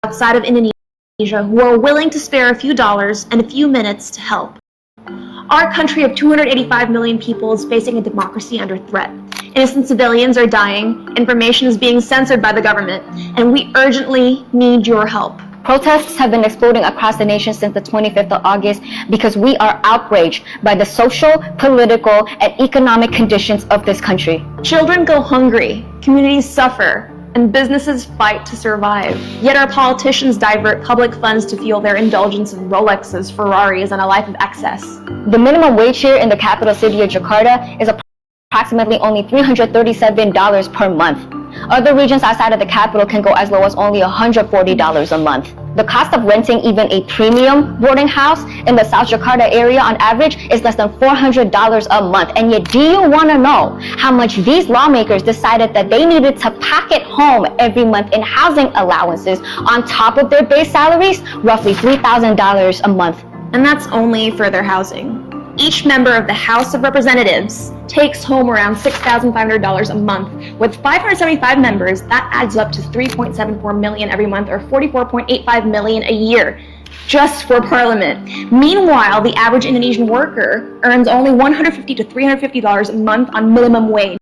outside of Indonesia who are willing to spare a few dollars and a few minutes to help. Our country of 285 million people is facing a democracy under threat. Innocent civilians are dying, information is being censored by the government, and we urgently need your help. Protests have been exploding across the nation since the 25th of August because we are outraged by the social, political, and economic conditions of this country. Children go hungry, communities suffer, and businesses fight to survive. Yet our politicians divert public funds to fuel their indulgence in Rolexes, Ferraris, and a life of excess. The minimum wage here in the capital city of Jakarta is approximately only $337 per month. Other regions outside of the capital can go as low as only $140 a month. The cost of renting even a premium boarding house in the South Jakarta area on average is less than $400 a month. And yet, do you want to know how much these lawmakers decided that they needed to pocket home every month in housing allowances on top of their base salaries? Roughly $3,000 a month. And that's only for their housing. Each member of the House of Representatives takes home around $6,500 a month. With 575 members, that adds up to $3.74 million every month, or $44.85 million a year, just for Parliament. Meanwhile, the average Indonesian worker earns only $150 to $350 a month on minimum wage.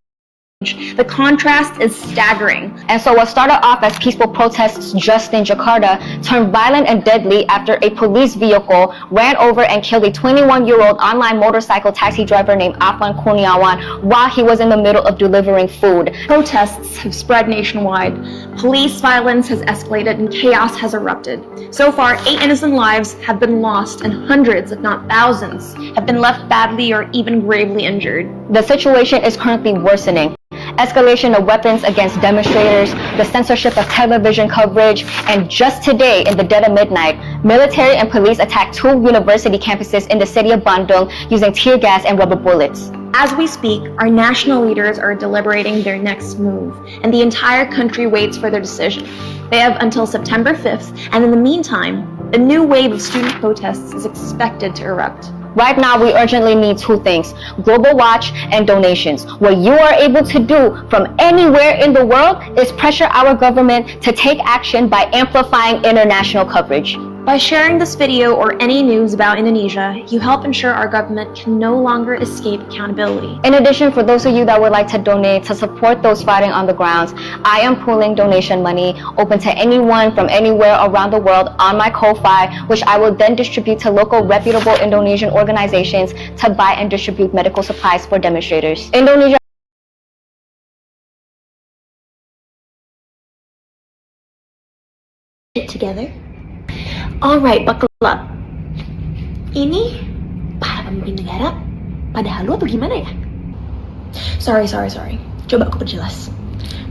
The contrast is staggering. And so what started off as peaceful protests just in Jakarta turned violent and deadly after a police vehicle ran over and killed a 21-year-old online motorcycle taxi driver named Afan Kurniawan while he was in the middle of delivering food. Protests have spread nationwide. Police violence has escalated and chaos has erupted. So far, 8 innocent lives have been lost and hundreds, if not thousands, have been left badly or even gravely injured. The situation is currently worsening. Escalation of weapons against demonstrators, the censorship of television coverage, and just today, in the dead of midnight, military and police attacked 2 university campuses in the city of Bandung using tear gas and rubber bullets. As we speak, our national leaders are deliberating their next move, and the entire country waits for their decision. They have until September 5th, and in the meantime, a new wave of student protests is expected to erupt. Right now, we urgently need 2 things: Global Watch and donations. What you are able to do from anywhere in the world is pressure our government to take action by amplifying international coverage. By sharing this video or any news about Indonesia, you help ensure our government can no longer escape accountability. In addition, for those of you that would like to donate to support those fighting on the grounds, I am pooling donation money open to anyone from anywhere around the world on my Ko-Fi, which I will then distribute to local reputable Indonesian organizations to buy and distribute medical supplies for demonstrators. Indonesia together. Alright, buckle up. Ini para pemimpin negara pada halu atau gimana ya? Sorry. Coba aku perjelas.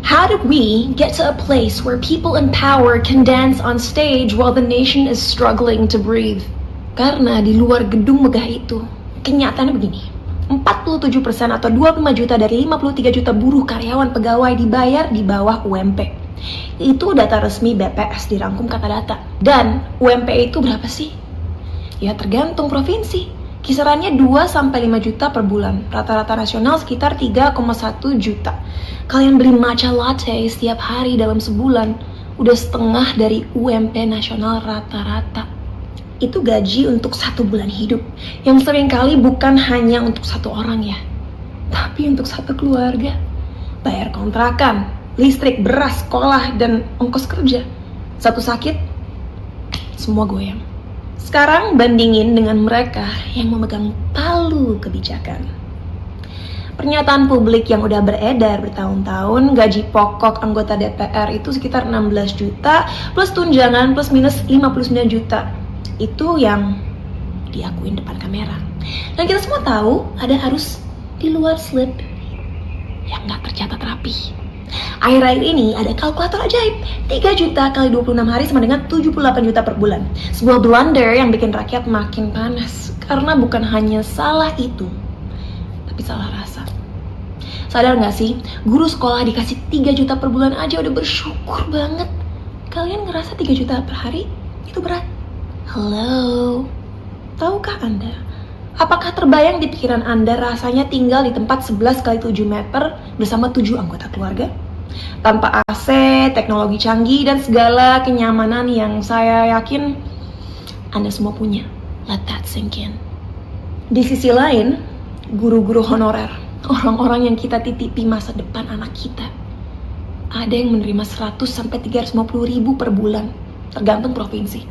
How did we get to a place where people in power can dance on stage while the nation is struggling to breathe? Karena di luar gedung megah itu, kenyataannya begini. 47% atau 25 juta dari 53 juta buruh karyawan pegawai dibayar di bawah UMP. Itu data resmi BPS dirangkum kata data. Dan UMP itu berapa sih? Ya tergantung provinsi. Kisarannya 2-5 juta per bulan. Rata-rata nasional sekitar 3,1 juta. Kalian beli matcha latte setiap hari dalam sebulan, udah setengah dari UMP nasional rata-rata. Itu gaji untuk 1 bulan hidup, yang seringkali bukan hanya untuk 1 orang ya, tapi untuk 1 keluarga. Bayar kontrakan, listrik, beras, sekolah, dan ongkos kerja. Satu sakit, semua goyang. Sekarang bandingin dengan mereka yang memegang palu kebijakan. Pernyataan publik yang udah beredar bertahun-tahun, gaji pokok anggota DPR itu sekitar 16 juta, plus tunjangan plus minus 59 juta. Itu yang diakuin depan kamera. Dan kita semua tahu ada arus di luar slip yang gak tercatat rapi. Akhir-akhir ini ada kalkulator ajaib. 3 juta kali 26 hari sama dengan 78 juta per bulan. Sebuah blunder yang bikin rakyat makin panas. Karena bukan hanya salah itu, tapi salah rasa. Sadar gak sih, guru sekolah dikasih 3 juta per bulan aja udah bersyukur banget. Kalian ngerasa 3 juta per hari itu berat? Halo, tahukah Anda? Apakah terbayang di pikiran Anda rasanya tinggal di tempat 11 kali 7 meter bersama 7 anggota keluarga? Tanpa AC, teknologi canggih, dan segala kenyamanan yang saya yakin Anda semua punya. Let that sink in. Di sisi lain, guru-guru honorer, orang-orang yang kita titipi masa depan anak kita, ada yang menerima 100-350 ribu per bulan, tergantung provinsi.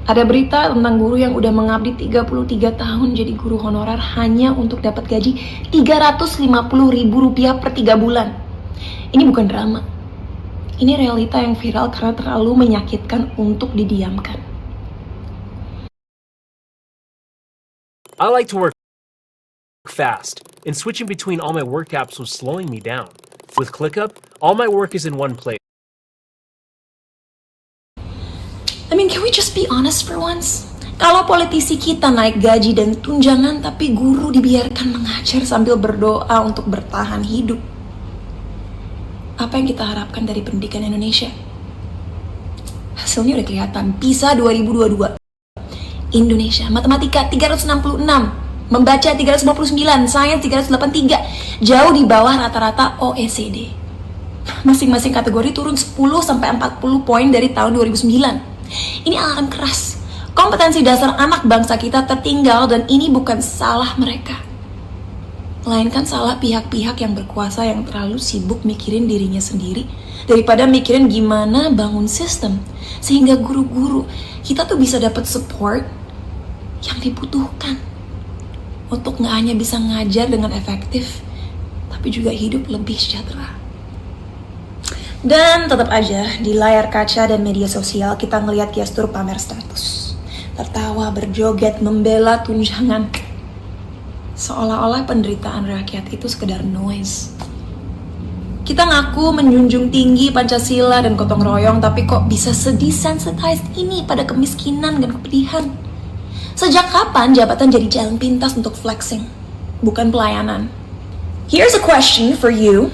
Ada berita tentang guru yang udah mengabdi 33 tahun jadi guru honorer hanya untuk dapat gaji 350 ribu rupiah per 3 bulan. Ini bukan drama. Ini realita yang viral karena terlalu menyakitkan untuk didiamkan. I like to work fast, and switching between all my work apps was slowing me down. With ClickUp, all my work is in one place. I mean, can we just be honest for once? Kalau politisi kita naik gaji dan tunjangan, tapi guru dibiarkan mengajar sambil berdoa untuk bertahan hidup. Apa yang kita harapkan dari pendidikan Indonesia? Hasilnya udah kelihatan. PISA 2022. Indonesia, matematika 366, membaca 359, sains 383, jauh di bawah rata-rata OECD. Masing-masing kategori turun 10-40 poin dari tahun 2009. Ini alarm keras. Kompetensi dasar anak bangsa kita tertinggal dan ini bukan salah mereka. Melainkan salah pihak-pihak yang berkuasa yang terlalu sibuk mikirin dirinya sendiri daripada mikirin gimana bangun sistem sehingga guru-guru kita tuh bisa dapat support yang dibutuhkan untuk nggak hanya bisa ngajar dengan efektif tapi juga hidup lebih sejahtera. Dan tetap aja di layar kaca dan media sosial kita ngelihat gestur pamer status, tertawa, berjoget, membela tunjangan, seolah-olah penderitaan rakyat itu sekedar noise. Kita ngaku menjunjung tinggi Pancasila dan gotong royong, tapi kok bisa sedesensitized ini pada kemiskinan dan kepedihan? Sejak kapan jabatan jadi jalan pintas untuk flexing, bukan pelayanan? Here's a question for you.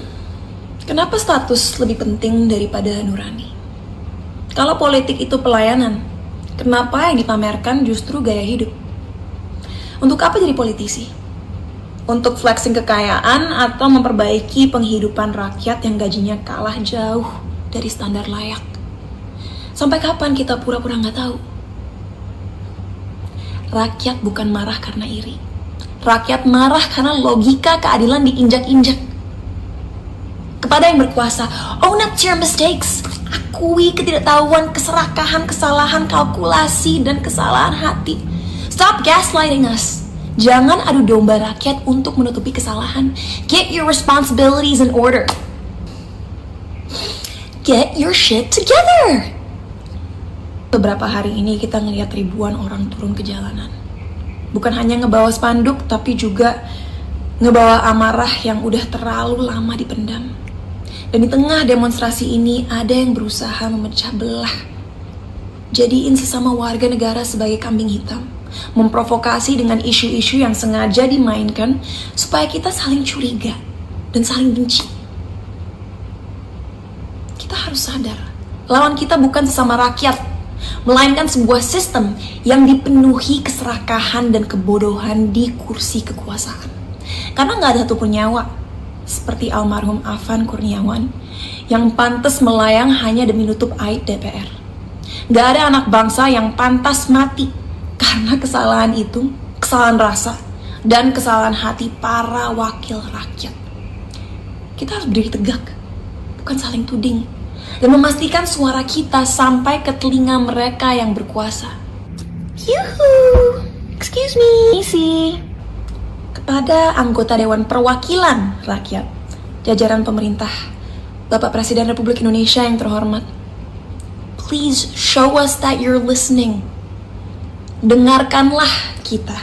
Kenapa status lebih penting daripada nurani? Kalau politik itu pelayanan, kenapa yang dipamerkan justru gaya hidup? Untuk apa jadi politisi? Untuk flexing kekayaan atau memperbaiki penghidupan rakyat yang gajinya kalah jauh dari standar layak? Sampai kapan kita pura-pura nggak tahu? Rakyat bukan marah karena iri. Rakyat marah karena logika keadilan diinjak-injak. Kepada yang berkuasa, own up to your mistakes. Akui ketidaktahuan, keserakahan, kesalahan kalkulasi, dan kesalahan hati. Stop gaslighting us. Jangan adu domba rakyat untuk menutupi kesalahan. Get your responsibilities in order. Get your shit together. Beberapa hari ini kita ngelihat ribuan orang turun ke jalanan. Bukan hanya ngebawa spanduk, tapi juga ngebawa amarah yang udah terlalu lama dipendam. Dan di tengah demonstrasi ini ada yang berusaha memecah belah. Jadiin sesama warga negara sebagai kambing hitam. Memprovokasi dengan isu-isu yang sengaja dimainkan supaya kita saling curiga dan saling benci. Kita harus sadar, lawan kita bukan sesama rakyat, melainkan sebuah sistem yang dipenuhi keserakahan dan kebodohan di kursi kekuasaan. Karena gak ada satupun nyawa seperti almarhum Afan Kurniawan yang pantas melayang hanya demi nutup aib DPR. Gak ada anak bangsa yang pantas mati karena kesalahan itu, kesalahan rasa, dan kesalahan hati para wakil rakyat. Kita harus berdiri tegak, bukan saling tuding, dan memastikan suara kita sampai ke telinga mereka yang berkuasa. Yuhu, excuse me, Isi. Kepada anggota Dewan Perwakilan Rakyat, jajaran pemerintah, Bapak Presiden Republik Indonesia yang terhormat, please show us that you're listening. Dengarkanlah kita.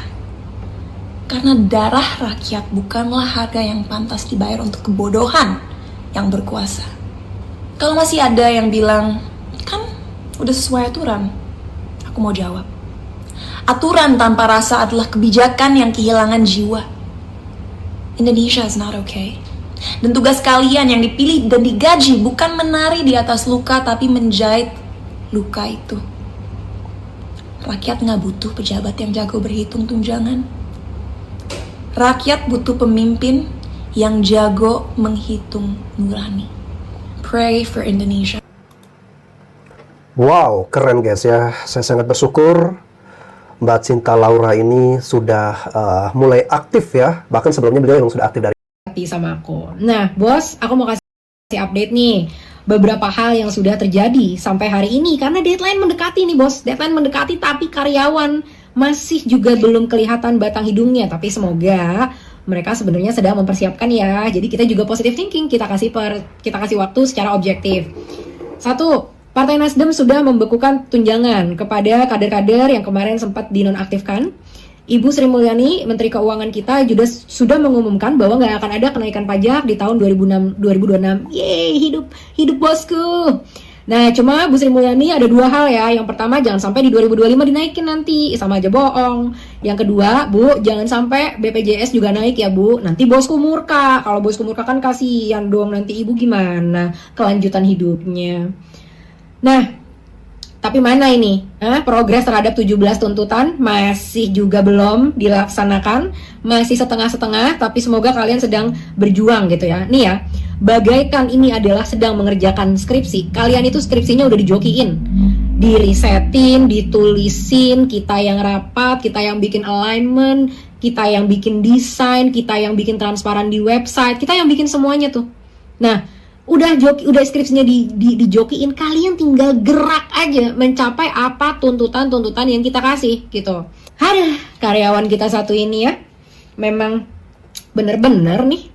Karena darah rakyat bukanlah harga yang pantas dibayar untuk kebodohan yang berkuasa. Kalau masih ada yang bilang, kan udah sesuai aturan, aku mau jawab. Aturan tanpa rasa adalah kebijakan yang kehilangan jiwa. Indonesia is not okay. Dan tugas kalian yang dipilih dan digaji bukan menari di atas luka, tapi menjahit luka itu. Rakyat gak butuh pejabat yang jago berhitung tunjangan. Rakyat butuh pemimpin yang jago menghitung nurani. Pray for Indonesia. Wow, keren guys ya. Saya sangat bersyukur Mbak Cinta Laura ini sudah mulai aktif ya. Bahkan sebelumnya beliau yang sudah aktif dari sama aku. Nah, bos, aku mau kasih update nih. Beberapa hal yang sudah terjadi sampai hari ini karena deadline mendekati nih, bos. Deadline mendekati tapi karyawan masih juga belum kelihatan batang hidungnya. Tapi semoga mereka sebenarnya sedang mempersiapkan ya. Jadi kita juga positive thinking, kita kasih waktu secara objektif. Satu, Partai Nasdem sudah membekukan tunjangan kepada kader-kader yang kemarin sempat dinonaktifkan. Ibu Sri Mulyani, Menteri Keuangan kita, juga sudah mengumumkan bahwa nggak akan ada kenaikan pajak di tahun 2026. Yeay, hidup bosku. Nah, cuma Bu Sri Mulyani ada dua hal ya. Yang pertama, jangan sampai di 2025 dinaikin nanti, sama aja bohong. Yang kedua, Bu, jangan sampai BPJS juga naik ya, Bu. Nanti bosku murka. Kalau bosku murka kan kasihan dong, nanti ibu gimana kelanjutan hidupnya. Nah, tapi mana ini? Progres terhadap 17 tuntutan masih juga belum dilaksanakan, masih setengah-setengah, tapi semoga kalian sedang berjuang gitu ya. Nih ya, bagaikan ini adalah sedang mengerjakan skripsi. Kalian itu skripsinya udah dijokiin, dirisetin, ditulisin, kita yang rapat, kita yang bikin alignment, kita yang bikin desain, kita yang bikin transparan di website, kita yang bikin semuanya tuh. Nah, udah skripsinya dijokiin, kalian tinggal gerak aja mencapai apa tuntutan-tuntutan yang kita kasih gitu. Aduh, karyawan kita satu ini ya, memang bener-bener nih.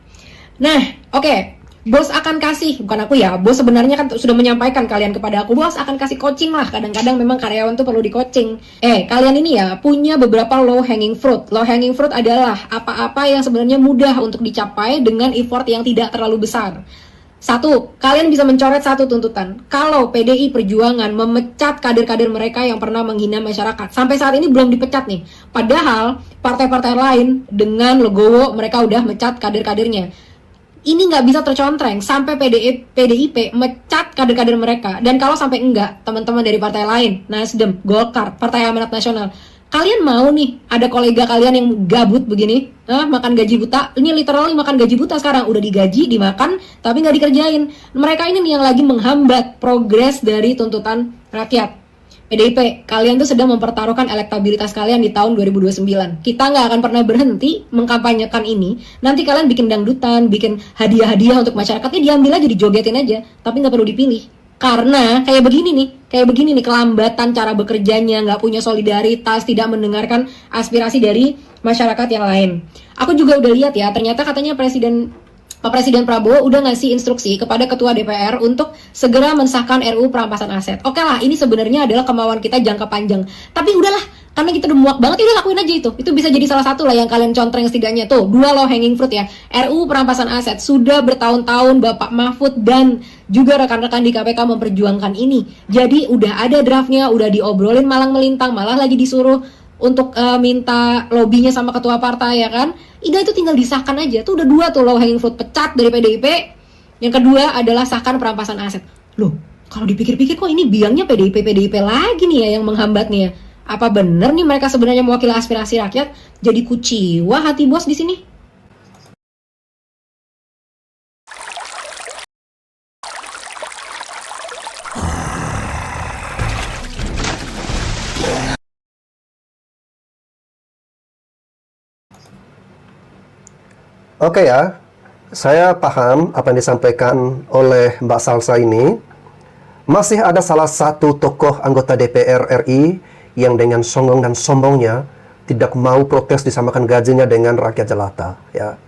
Nah, oke. Bos akan kasih, bukan aku ya, bos sebenarnya kan sudah menyampaikan kalian kepada aku, bos akan kasih coaching lah. Kadang-kadang memang karyawan tuh perlu di coaching. Kalian ini ya punya beberapa low hanging fruit. Low hanging fruit adalah apa-apa yang sebenarnya mudah untuk dicapai dengan effort yang tidak terlalu besar. Satu, kalian bisa mencoret satu tuntutan. Kalau PDI Perjuangan memecat kader-kader mereka yang pernah menghina masyarakat, sampai saat ini belum dipecat nih. Padahal partai-partai lain dengan legowo mereka udah mecat kader-kadernya. Ini nggak bisa tercontreng sampai PDIP mecat kader-kader mereka. Dan kalau sampai enggak, teman-teman dari partai lain, Nasdem, Golkar, Partai Amanat Nasional, kalian mau nih ada kolega kalian yang gabut begini, makan gaji buta? Ini literally makan gaji buta sekarang, udah digaji, dimakan, tapi nggak dikerjain. Mereka ini nih yang lagi menghambat progres dari tuntutan rakyat. PDIP, kalian tuh sedang mempertaruhkan elektabilitas kalian di tahun 2029. Kita nggak akan pernah berhenti mengkampanyekan ini. Nanti kalian bikin dangdutan, bikin hadiah-hadiah untuk masyarakatnya, diambil aja, dijogetin aja, tapi nggak perlu dipilih. Karena kayak begini nih kelambatan cara bekerjanya, nggak punya solidaritas, tidak mendengarkan aspirasi dari masyarakat yang lain. Aku juga udah lihat ya, ternyata katanya Pak Presiden Prabowo udah ngasih instruksi kepada Ketua DPR untuk segera mensahkan RUU perampasan aset. Oke lah, ini sebenarnya adalah kemauan kita jangka panjang. Tapi udahlah, karena kita udah muak banget, udah lakuin aja itu. Itu bisa jadi salah satu lah yang kalian contreng setidaknya. Tuh, 2 low hanging fruit ya. RUU perampasan aset sudah bertahun-tahun Bapak Mahfud dan juga rekan-rekan di KPK memperjuangkan ini. Jadi udah ada draftnya, udah diobrolin malang melintang, malah lagi disuruh untuk minta lobbynya sama ketua partai ya kan. Ida itu tinggal disahkan aja. Tuh udah 2 tuh low hanging fruit, pecat dari PDIP. Yang kedua adalah sahkan perampasan aset. Loh, kalau dipikir-pikir kok ini biangnya PDIP lagi nih ya yang menghambat nih ya. Apa bener nih mereka sebenarnya mewakili aspirasi rakyat? Jadi kuciwa hati bos di sini. Oke ya, saya paham apa yang disampaikan oleh Mbak Salsa ini. Masih ada salah satu tokoh anggota DPR RI yang dengan songong dan sombongnya tidak mau protes disamakan gajinya dengan rakyat jelata. Ya,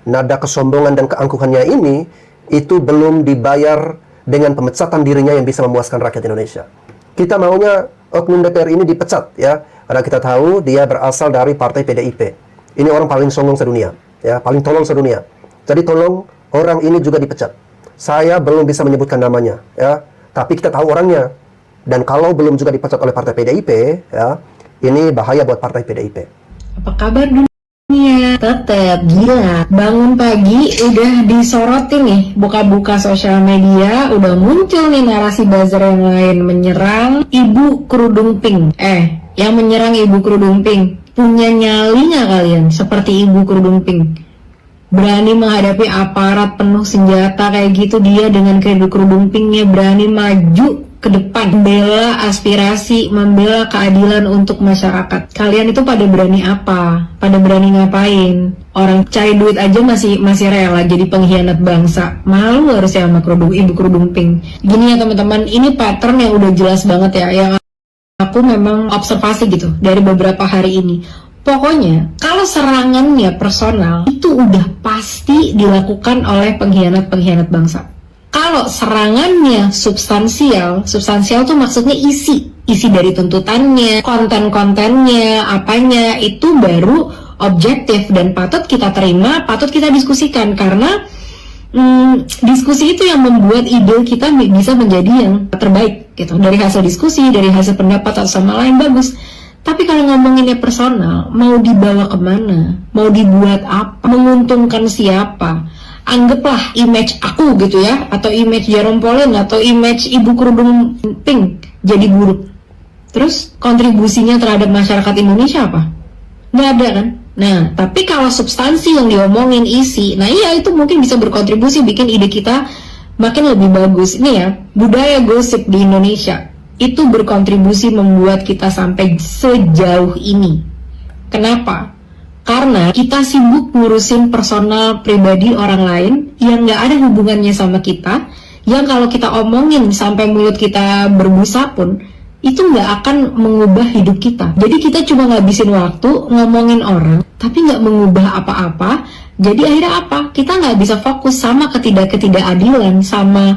nada kesombongan dan keangkuhannya ini itu belum dibayar dengan pemecatan dirinya yang bisa memuaskan rakyat Indonesia. Kita maunya oknum DPR ini dipecat ya, karena kita tahu dia berasal dari partai PDIP. Ini orang paling songong sedunia. Ya, paling tolong sedunia. Jadi tolong orang ini juga dipecat. Saya belum bisa menyebutkan namanya, ya. Tapi kita tahu orangnya. Dan kalau belum juga dipecat oleh partai PDIP, ya, ini bahaya buat partai PDIP. Apa kabar dunia? Tetep gila. Bangun pagi udah disorotin nih, buka-buka sosial media, udah muncul nih narasi buzzer yang lain menyerang ibu kerudung pink. Yang menyerang ibu kerudung pink punya nyali nggak kalian seperti ibu kerudung pink? berani menghadapi aparat penuh senjata kayak gitu, dia dengan kerudung pinknya berani maju ke depan, membela aspirasi, membela keadilan untuk masyarakat. Kalian itu pada berani apa? Pada berani ngapain? Orang cari duit aja masih rela jadi pengkhianat bangsa. Malu harusnya sama ibu kerudung pink. Gini ya teman-teman, ini pattern yang udah jelas banget ya, yang aku memang observasi gitu dari beberapa hari ini. Pokoknya kalau serangannya personal itu udah pasti dilakukan oleh pengkhianat bangsa. Kalau serangannya substansial tuh maksudnya isi dari tuntutannya, konten-kontennya, apanya, itu baru objektif dan patut kita terima, patut kita diskusikan, karena diskusi itu yang membuat ide kita bisa menjadi yang terbaik gitu. Dari hasil diskusi, dari hasil pendapat atau sama lain bagus. Tapi kalau ngomonginnya personal, mau dibawa kemana? Mau dibuat apa? Menguntungkan siapa? Anggaplah image aku gitu ya, atau image Jerome Pauline, atau image ibu kerudung pink jadi buruk. Terus kontribusinya terhadap masyarakat Indonesia apa? Nggak ada kan? Nah, tapi kalau substansi yang diomongin isi, nah iya itu mungkin bisa berkontribusi bikin ide kita makin lebih bagus. Ini ya, budaya gosip di Indonesia itu berkontribusi membuat kita sampai sejauh ini. Kenapa? Karena kita sibuk ngurusin personal pribadi orang lain yang nggak ada hubungannya sama kita, yang kalau kita omongin sampai mulut kita berbusa pun, itu nggak akan mengubah hidup kita. Jadi kita cuma ngabisin waktu ngomongin orang, tapi nggak mengubah apa-apa. Jadi akhirnya apa? Kita nggak bisa fokus sama ketidakadilan, sama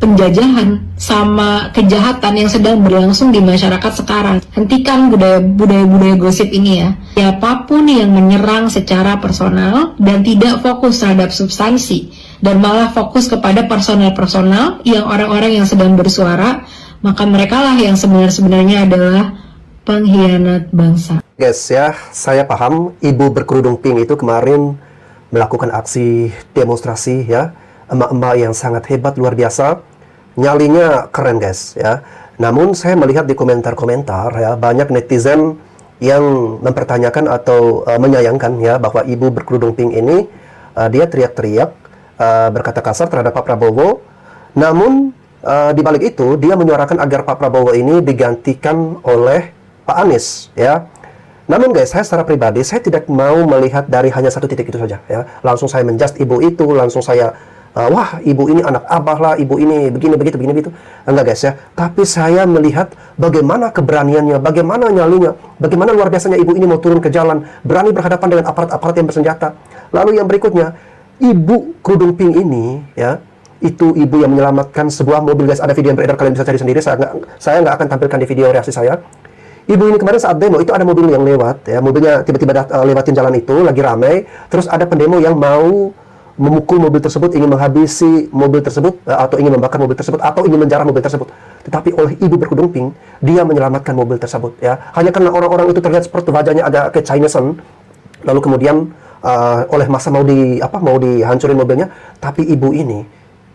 penjajahan, sama kejahatan yang sedang berlangsung di masyarakat sekarang. Hentikan budaya gosip ini ya. Siapapun yang menyerang secara personal dan tidak fokus terhadap substansi dan malah fokus kepada personal yang orang-orang yang sedang bersuara, maka mereka lah yang sebenarnya adalah pengkhianat bangsa. Guys ya, saya paham ibu berkerudung pink itu kemarin melakukan aksi demonstrasi ya, emak-emak yang sangat hebat, luar biasa. Nyalinya keren guys ya. Namun saya melihat di komentar-komentar ya, banyak netizen yang mempertanyakan atau menyayangkan ya bahwa ibu berkerudung pink ini dia teriak-teriak berkata kasar terhadap Pak Prabowo. Namun di balik itu dia menyuarakan agar Pak Prabowo ini digantikan oleh Pak Anies ya. Namun guys, saya secara pribadi saya tidak mau melihat dari hanya satu titik itu saja ya. Langsung saya menjudge ibu itu, langsung saya wah, ibu ini anak abah lah, ibu ini begini, begitu. Enggak guys ya. Tapi saya melihat bagaimana keberaniannya, bagaimana nyalinya, bagaimana luar biasanya ibu ini mau turun ke jalan, berani berhadapan dengan aparat-aparat yang bersenjata. Lalu yang berikutnya, ibu kerudung pink ini, ya, itu ibu yang menyelamatkan sebuah mobil guys. Ada video yang beredar, kalian bisa cari sendiri. Saya nggak akan tampilkan di video reaksi saya. Ibu ini kemarin saat demo, itu ada mobil yang lewat, ya, mobilnya tiba-tiba lewatin jalan itu, lagi ramai. Terus ada pendemo yang mau memukul mobil tersebut, ingin menghabisi mobil tersebut, atau ingin membakar mobil tersebut, atau ingin menjarah mobil tersebut. Tetapi oleh ibu berkerudung pink, dia menyelamatkan mobil tersebut. Ya, hanya karena orang-orang itu terlihat seperti wajahnya agak ke Chinesean, lalu kemudian oleh masa mau dihancurin mobilnya. Tapi ibu ini,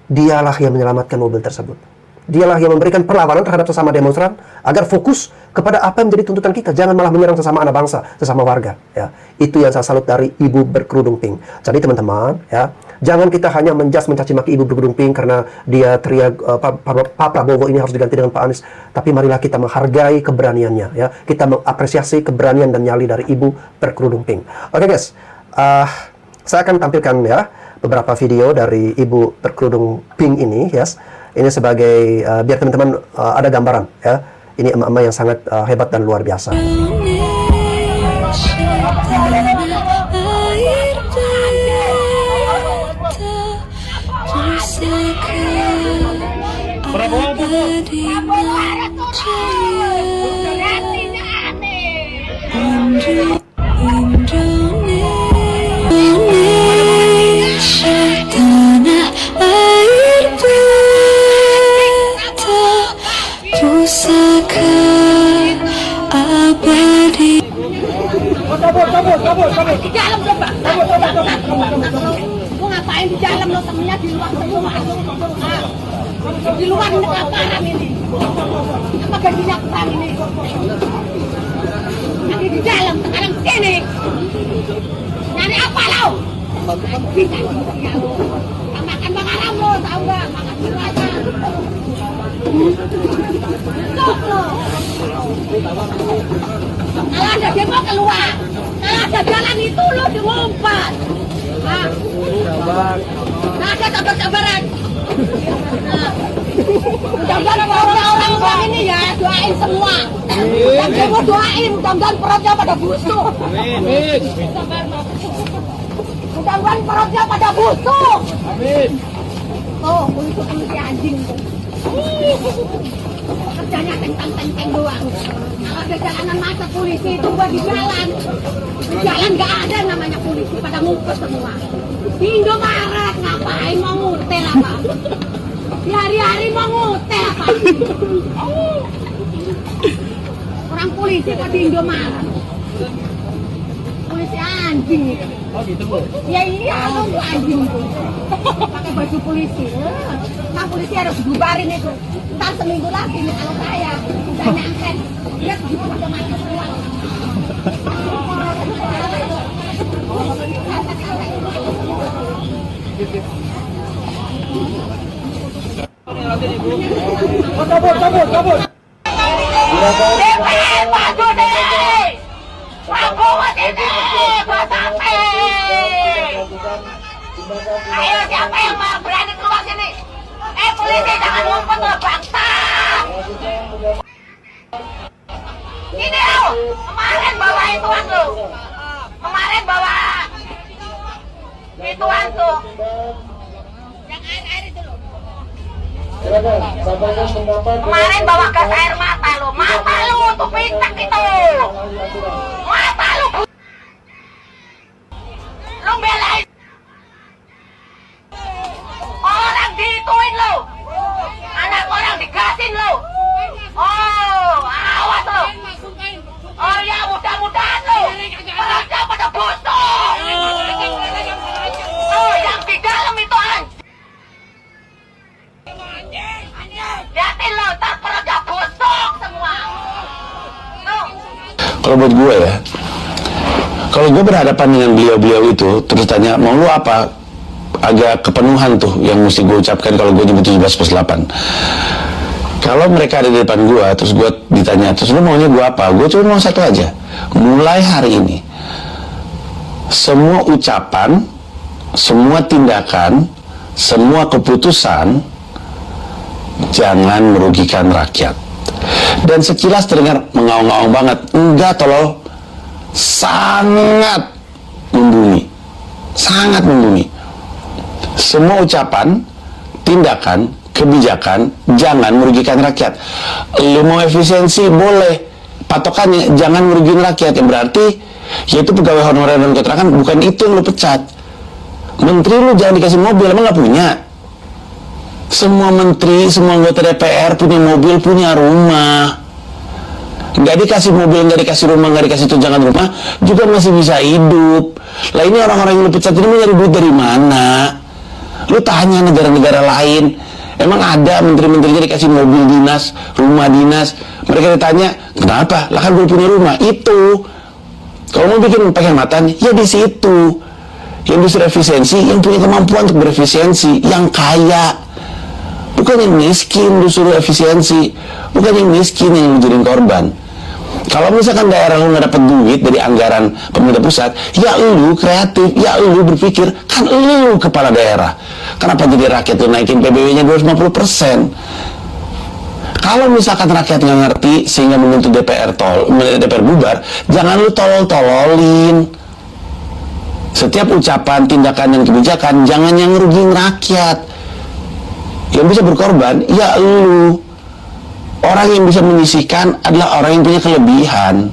dialah yang menyelamatkan mobil tersebut. Dialah yang memberikan perlawanan terhadap sesama demonstran agar fokus kepada apa yang menjadi tuntutan kita, jangan malah menyerang sesama anak bangsa, sesama warga. Ya, itu yang saya salut dari ibu berkerudung pink. Jadi teman-teman, ya, jangan kita hanya mencaci maki ibu berkerudung pink karena dia teriak Pak Prabowo ini harus diganti dengan Pak Anies. Tapi marilah kita menghargai keberaniannya, ya, kita mengapresiasi keberanian dan nyali dari ibu berkerudung pink. Oke guys, saya akan tampilkan ya beberapa video dari ibu berkerudung pink ini, yes. Ini sebagai biar teman-teman ada gambaran ya. Ini emak-emak yang sangat hebat dan luar biasa. Di dalam coba. Mau ngapain di dalam, lo temennya di luar semua. Di luar ini kelaparan ini. Apa gajinya kurang ini? Nanti di dalam sekarang sini. Nyari apa lo? Anjing ya lo. Makan makanan lo, tau nggak? Makan dulu aja. Sok lo. Kalau ada demo keluar, kalau ada jalan itu lo diumpat. Nah, ada sabar-sabaran. Mudah-mudahan orang-orang ini ya doain semua. Yang demo doain, mudah-mudahan perutnya pada busuk. Mudah-mudahan perutnya pada busuk. Oh, polisi anjing. Kerjanya tentang-tentang doang. Kalau ada jalanan masa polisi itu buat di jalan. Di jalan nggak ada namanya polisi, pada ngumpet semua. Di Indomaret ngapain mau ngutel apa? Di hari-hari mau ngutel apa? Orang polisi kok di Indomaret? Polisi anjing itu. Oh gitu Bu? Ya iya, lu anjing itu. Pakai baju polisi. Nah polisi harus dibubarin itu. Ntar seminggu lagi nih kalau saya udah nyangken. Dia begitu udah masuk ruang. Cabut. DPR maju deh. Prabowo ini, Basate. Ayo siapa yang mau berani keluar sini? Polisi jangan ngumpet loh bangsa. Ini lo, kemarin bawa ituan lo. Kemarin bawa ituan tuh. Yang air itu lo. Kemarin bawa gas air mata lo. Mata lo tuh pincak itu. Mata lo. Lo belain. Orang dituin lo. Anak orang digasin lo. Oh, awas lo. Oh ya, mudah-mudahan lo. Perutnya pada busuk. Oh, yang di dalam itu anjing. Liatin lo, ntar perutnya busuk semua. Kalau buat gue ya, kalau gue berhadapan dengan beliau-beliau itu, terus tanya, mau lu apa? Agak kepenuhan tuh yang mesti gue ucapkan kalau gue nyebut 17+8. Kalau mereka ada di depan gue, terus gue ditanya, terus lu maunya gue apa? Gue cuma mau satu aja. Mulai hari ini, semua ucapan, semua tindakan, semua keputusan, jangan merugikan rakyat. Dan sekilas terdengar mengaung-ngaung banget. Enggak, tolol. Sangat membumi. Sangat membumi. Semua ucapan, tindakan, kebijakan, jangan merugikan rakyat. Lu mau efisiensi, boleh. Patokannya, jangan merugikan rakyat. Yang berarti, yaitu pegawai honorer dan kontrak kan bukan itu yang lu pecat. Menteri lu jangan dikasih mobil, emang gak punya? Semua menteri, semua anggota DPR punya mobil, punya rumah. Nggak dikasih mobil, nggak dikasih rumah, nggak dikasih tunjangan rumah, juga masih bisa hidup. Lah ini orang-orang yang lu pecat ini mau nyari duit dari mana? Lu tanya negara-negara lain, emang ada menteri-menterinya dikasih mobil dinas, rumah dinas? Mereka ditanya, kenapa? Lah kan gue punya rumah. Itu. Kalau mau bikin penghematan, ya di situ. Yang bisa efisiensi, yang punya kemampuan untuk berefisiensi, yang kaya. Bukan yang miskin disuruh efisiensi, bukan yang miskin yang menjadi korban. Kalau misalkan daerah lu nggak dapat duit dari anggaran pemerintah pusat, ya lu kreatif, ya lu berpikir, kan lu kepala daerah. Kenapa jadi rakyat lu naikin PBB-nya 250%? Kalau misalkan rakyat nggak ngerti sehingga menuntut DPR bubar, jangan lu tolol-tololin. Setiap ucapan, tindakan, dan kebijakan jangan yang ngerugiin rakyat. Yang bisa berkorban, ya lu. Orang yang bisa menyisihkan adalah orang yang punya kelebihan.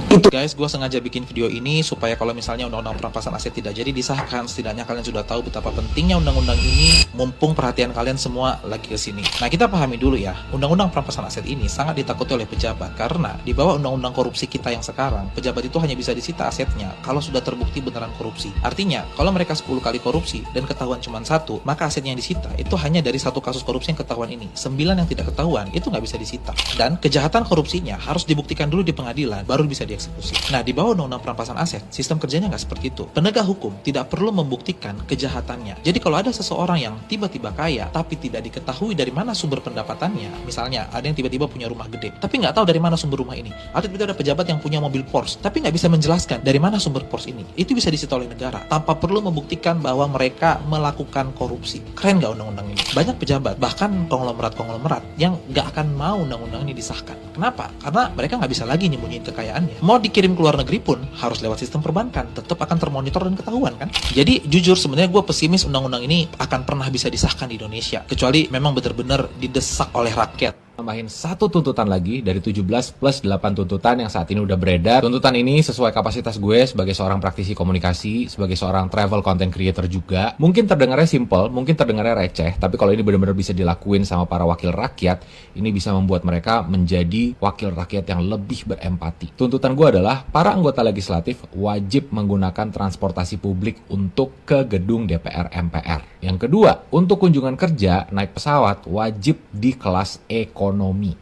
Itu. Guys, gue sengaja bikin video ini supaya kalau misalnya undang-undang perampasan aset tidak jadi disahkan, setidaknya kalian sudah tahu betapa pentingnya undang-undang ini, mumpung perhatian kalian semua lagi ke sini. Nah, kita pahami dulu ya, undang-undang perampasan aset ini sangat ditakuti oleh pejabat karena di bawah undang-undang korupsi kita yang sekarang, pejabat itu hanya bisa disita asetnya kalau sudah terbukti beneran korupsi. Artinya, kalau mereka 10 kali korupsi dan ketahuan cuma 1, maka asetnya yang disita itu hanya dari 1 kasus korupsi yang ketahuan ini. 9 yang tidak ketahuan itu nggak bisa disita. Dan kejahatan korupsinya harus dibuktikan dulu di pengadilan, baru bisa dieksekusi. dieksekusi. Nah, di bawah undang-undang perampasan aset, sistem kerjanya nggak seperti itu. Penegak hukum tidak perlu membuktikan kejahatannya. Jadi kalau ada seseorang yang tiba-tiba kaya, tapi tidak diketahui dari mana sumber pendapatannya, misalnya ada yang tiba-tiba punya rumah gede, tapi nggak tahu dari mana sumber rumah ini. Atau tiba-tiba ada pejabat yang punya mobil Porsche, tapi nggak bisa menjelaskan dari mana sumber Porsche ini. Itu bisa disita oleh negara, tanpa perlu membuktikan bahwa mereka melakukan korupsi. Keren nggak undang-undang ini? Banyak pejabat, bahkan konglomerat-konglomerat, yang nggak akan mau undang-undang ini disahkan. Kenapa? Karena mereka nggak bisa lagi nyembunyiin kekayaannya. Mau dikirim ke luar negeri pun harus lewat sistem perbankan, tetap akan termonitor dan ketahuan kan. Jadi jujur sebenarnya gue pesimis undang-undang ini akan pernah bisa disahkan di Indonesia, kecuali memang benar-benar didesak oleh rakyat. Tambahin satu tuntutan lagi dari 17 plus 8 tuntutan yang saat ini udah beredar. Tuntutan ini sesuai kapasitas gue sebagai seorang praktisi komunikasi, sebagai seorang travel content creator juga. Mungkin terdengarnya simple, mungkin terdengarnya receh, tapi kalau ini benar-benar bisa dilakuin sama para wakil rakyat, ini bisa membuat mereka menjadi wakil rakyat yang lebih berempati. Tuntutan gue adalah para anggota legislatif wajib menggunakan transportasi publik untuk ke gedung DPR MPR. Yang kedua, untuk kunjungan kerja naik pesawat wajib di kelas ekonomi.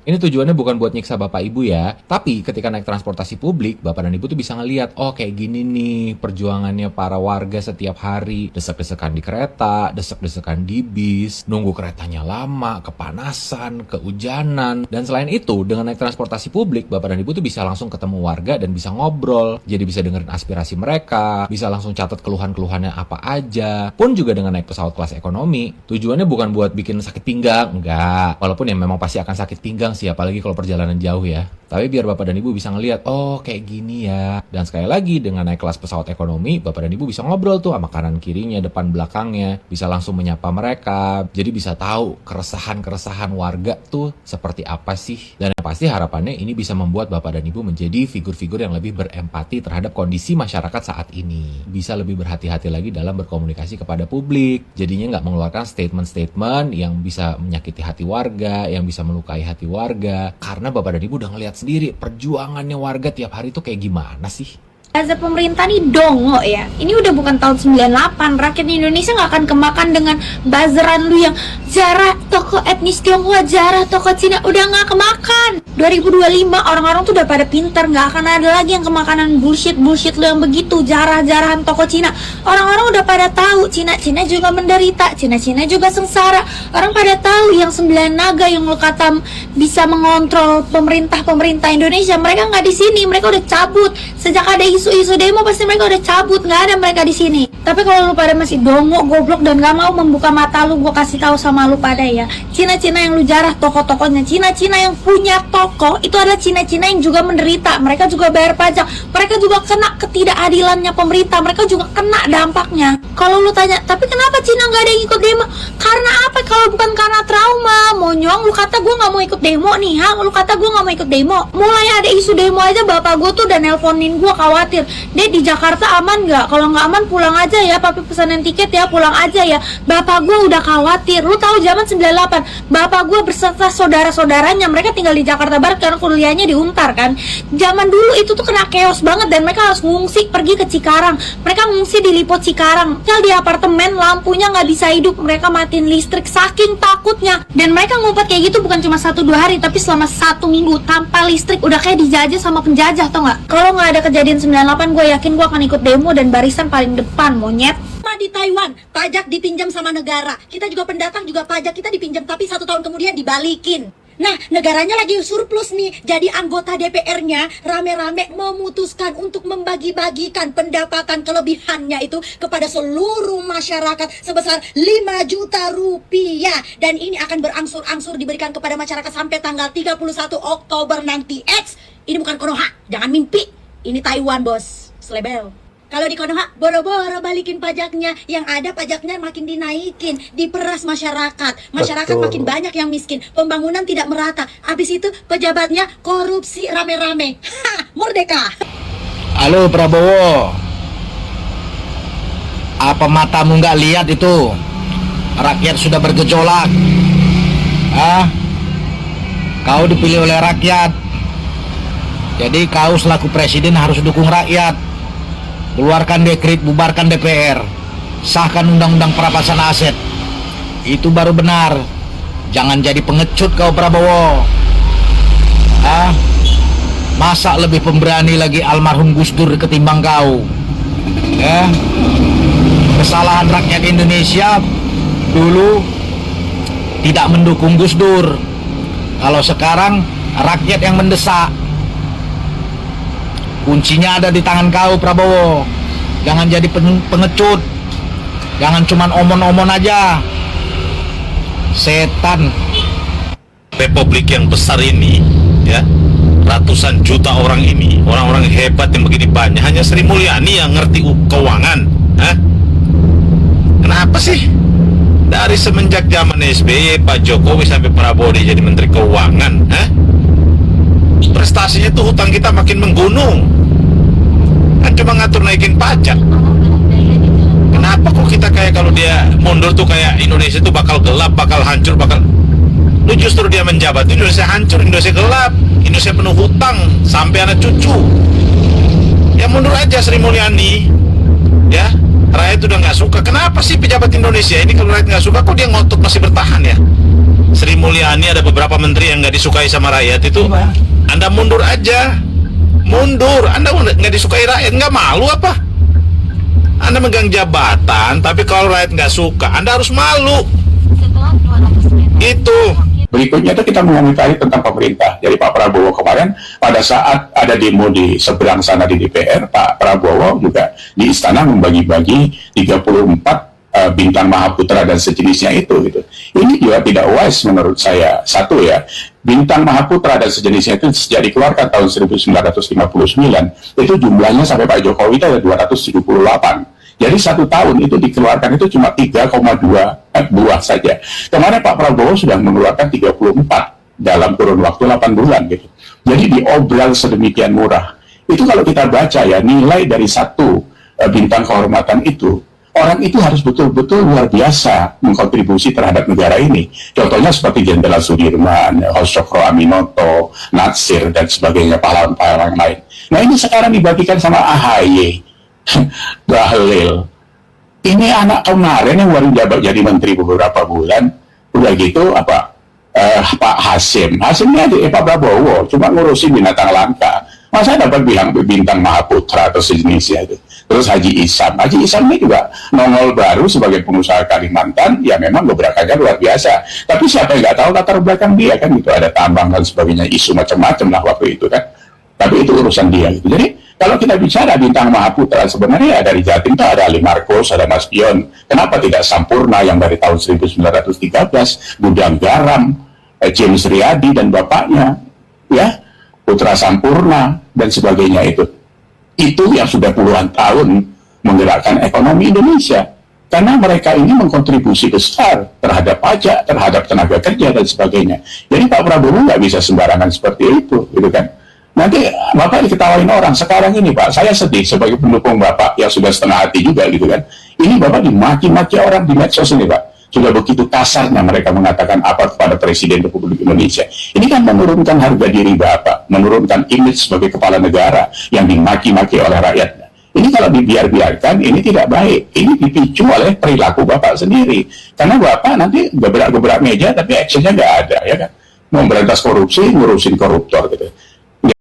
Ini tujuannya bukan buat nyiksa bapak ibu ya, tapi ketika naik transportasi publik, bapak dan ibu tuh bisa ngeliat, oh kayak gini nih perjuangannya para warga setiap hari, desek-desekan di kereta, desek-desekan di bis, nunggu keretanya lama, kepanasan, kehujanan, dan selain itu dengan naik transportasi publik, bapak dan ibu tuh bisa langsung ketemu warga dan bisa ngobrol, jadi bisa dengerin aspirasi mereka, bisa langsung catat keluhan-keluhannya apa aja. Pun juga dengan naik pesawat kelas ekonomi, tujuannya bukan buat bikin sakit pinggang, enggak, walaupun ya memang pasti akan sakit pinggang sih, apalagi kalau perjalanan jauh ya. Tapi biar bapak dan ibu bisa ngeliat, oh kayak gini ya. Dan sekali lagi, dengan naik kelas pesawat ekonomi, bapak dan ibu bisa ngobrol tuh sama kanan kirinya, depan belakangnya, bisa langsung menyapa mereka, jadi bisa tahu keresahan-keresahan warga tuh seperti apa sih. Dan yang pasti harapannya ini bisa membuat bapak dan ibu menjadi figur-figur yang lebih berempati terhadap kondisi masyarakat saat ini. Bisa lebih berhati-hati lagi dalam berkomunikasi kepada publik, jadinya nggak mengeluarkan statement-statement yang bisa menyakiti hati warga, yang bisa melukai hati warga, karena bapak dan ibu udah ngeliat sendiri perjuangannya warga tiap hari tuh kayak gimana sih. Azab pemerintah nih dongo ya. Ini udah bukan tahun 98. Rakyat Indonesia nggak akan kemakan dengan buzzeran lu yang jarah toko etnis Tionghoa, jarah toko Cina. Udah nggak kemakan. 2025 orang-orang tuh udah pada pinter. Nggak akan ada lagi yang kemakanan bullshit lu yang begitu, jarah-jarahan toko Cina. Orang-orang udah pada tahu Cina juga menderita, Cina juga sengsara. Orang pada tahu yang 9 naga yang lu kata bisa mengontrol pemerintah Indonesia, mereka nggak di sini. Mereka udah cabut sejak ada isu demo, pasti mereka udah cabut, nggak ada mereka di sini. Tapi kalau lu pada masih dongo, goblok, dan nggak mau membuka mata lu, gue kasih tahu sama lu pada ya, Cina yang lu jarah toko-tokonya, Cina yang punya toko itu adalah Cina yang juga menderita. Mereka juga bayar pajak, mereka juga kena ketidakadilannya pemerintah, mereka juga kena dampaknya. Kalau lu tanya, tapi kenapa Cina nggak ada yang ikut demo? Karena apa? Kalau bukan karena trauma, monyong. Lu kata gue nggak mau ikut demo nih, lu kata gue nggak mau ikut demo. Mulai ada isu demo aja, bapak gue tuh udah nelponin gue khawatir. Dek, di Jakarta aman nggak? Kalau nggak aman pulang aja ya, papi pesanin tiket ya, pulang aja ya. Bapak gue udah khawatir. Lu tahu zaman 98, bapak gue beserta saudara-saudaranya, mereka tinggal di Jakarta Barat karena kuliahnya di Untar kan. Zaman dulu itu tuh kena chaos banget dan mereka harus ngungsi pergi ke Cikarang. Mereka ngungsi di Lipo Cikarang. Tinggal di apartemen, lampunya nggak bisa hidup, mereka matiin listrik saking takutnya. Dan mereka ngumpet kayak gitu bukan cuma 1-2 hari, tapi selama 1 minggu tanpa listrik, udah kayak dijajah sama penjajah, tau nggak? Kalau nggak ada kejadian 98, gue yakin gue akan ikut demo dan barisan paling depan, monyet. Di Taiwan, pajak dipinjam sama negara. Kita juga pendatang juga pajak kita dipinjam, tapi 1 tahun kemudian dibalikin. Nah, negaranya lagi surplus nih. Jadi anggota DPR-nya rame-rame memutuskan untuk membagi-bagikan pendapatan kelebihannya itu kepada seluruh masyarakat sebesar 5 juta rupiah. Dan ini akan berangsur-angsur diberikan kepada masyarakat sampai tanggal 31 Oktober nanti. Ini bukan Konoha, jangan mimpi. Ini Taiwan, bos. Selebel. Kalau di Konoha, boro-boro balikin pajaknya. Yang ada pajaknya makin dinaikin, diperas masyarakat. Masyarakat Betul. makin banyak yang miskin. Pembangunan tidak merata. Habis itu pejabatnya korupsi rame-rame. Merdeka. Halo Prabowo, apa matamu nggak lihat itu? Rakyat sudah bergejolak. Kau dipilih oleh rakyat. Jadi kau selaku presiden harus dukung rakyat. Keluarkan dekret, bubarkan DPR, sahkan undang-undang perampasan aset. Itu baru benar. Jangan jadi pengecut kau Prabowo. Masa lebih pemberani lagi almarhum Gus Dur ketimbang kau? Kesalahan rakyat Indonesia dulu tidak mendukung Gus Dur. Kalau sekarang rakyat yang mendesak. Kuncinya ada di tangan kau, Prabowo. Jangan jadi pengecut. Jangan cuman omon-omon aja. Setan. Republik yang besar ini, ya, ratusan juta orang ini, orang-orang hebat yang begini banyak, hanya Sri Mulyani yang ngerti keuangan. Kenapa sih? Dari semenjak zaman SBY, Pak Jokowi sampai Prabowo dia jadi Menteri Keuangan, prestasinya tuh hutang kita makin menggunung. Kan cuma ngatur naikin pajak. Kenapa kok kita kayak kalau dia mundur tuh kayak Indonesia tuh bakal gelap, bakal hancur, bakal... Lu justru dia menjabat, Indonesia hancur, Indonesia gelap, Indonesia penuh hutang sampai anak cucu. Ya mundur aja Sri Mulyani, ya. Rakyat udah nggak suka. Kenapa sih pejabat Indonesia ini kalau rakyat nggak suka kok dia ngotot masih bertahan ya? Sri Mulyani ada beberapa menteri yang nggak disukai sama rakyat itu. Anda mundur aja, mundur. Anda nggak disukai rakyat, nggak malu apa? Anda megang jabatan, tapi kalau rakyat nggak suka, Anda harus malu. Itu. Berikutnya itu kita mengomentari tentang pemerintah. Jadi Pak Prabowo kemarin pada saat ada demo di seberang sana di DPR, Pak Prabowo juga di istana membagi-bagi 34 bintang Mahaputra dan sejenisnya itu gitu. Ini juga tidak wise menurut saya. Satu ya, bintang Mahaputra dan sejenisnya itu sejak dikeluarkan tahun 1959 itu jumlahnya sampai Pak Jokowi itu ada 278. Jadi 1 tahun itu dikeluarkan itu cuma 3,2 buah saja. Kemarin Pak Prabowo sudah mengeluarkan 34 dalam kurun waktu 8 bulan gitu. Jadi diobral sedemikian murah. Itu kalau kita baca ya, nilai dari 1 bintang kehormatan itu, orang itu harus betul-betul luar biasa mengkontribusi terhadap negara ini. Contohnya seperti Jenderal Sudirman, Hosokro Aminoto, Natsir, dan sebagainya, pahlawan-pahlawan lain. Nah ini sekarang dibagikan sama AHY. Bahlil, ini anak kemarin yang baru jabat jadi menteri beberapa bulan, udah gitu apa Pak Hasimnya Pak Prabowo cuma ngurusin binatang langka, masa dapat bintang Mahaputra atau sejenisnya itu. Terus Haji Isam ini juga nongol baru sebagai pengusaha Kalimantan, ya memang gebrakannya luar biasa. Tapi siapa yang nggak tahu latar belakang dia kan gitu, ada tambang dan sebagainya, isu macam-macam lah waktu itu kan. Tapi itu urusan dia gitu. Jadi kalau kita bicara bintang Mahaputra, sebenarnya dari Jatim itu ada Ali Marcos, ada Mas Pion. Kenapa tidak Sampurna yang dari tahun 1913, Gudang Garam, James Riyadi dan bapaknya, ya, Putra Sampurna dan sebagainya itu. Itu yang sudah puluhan tahun menggerakkan ekonomi Indonesia. Karena mereka ini mengkontribusi besar terhadap pajak, terhadap tenaga kerja dan sebagainya. Jadi Pak Prabowo nggak bisa sembarangan seperti itu, gitu kan. Nanti Bapak diketawain orang. Sekarang ini Pak, saya sedih sebagai pendukung Bapak yang sudah setengah hati juga gitu kan. Ini Bapak dimaki-maki orang di medsos ini Pak. Sudah begitu kasarnya mereka mengatakan apa kepada Presiden Republik Indonesia. Ini kan menurunkan harga diri Bapak, menurunkan image sebagai kepala negara yang dimaki-maki oleh rakyatnya. Ini kalau dibiarkan, ini tidak baik. Ini dipicu oleh perilaku Bapak sendiri. Karena Bapak nanti gebrak-gebrak meja tapi actionnya nggak ada, ya kan. Memberantas korupsi, ngurusin koruptor gitu.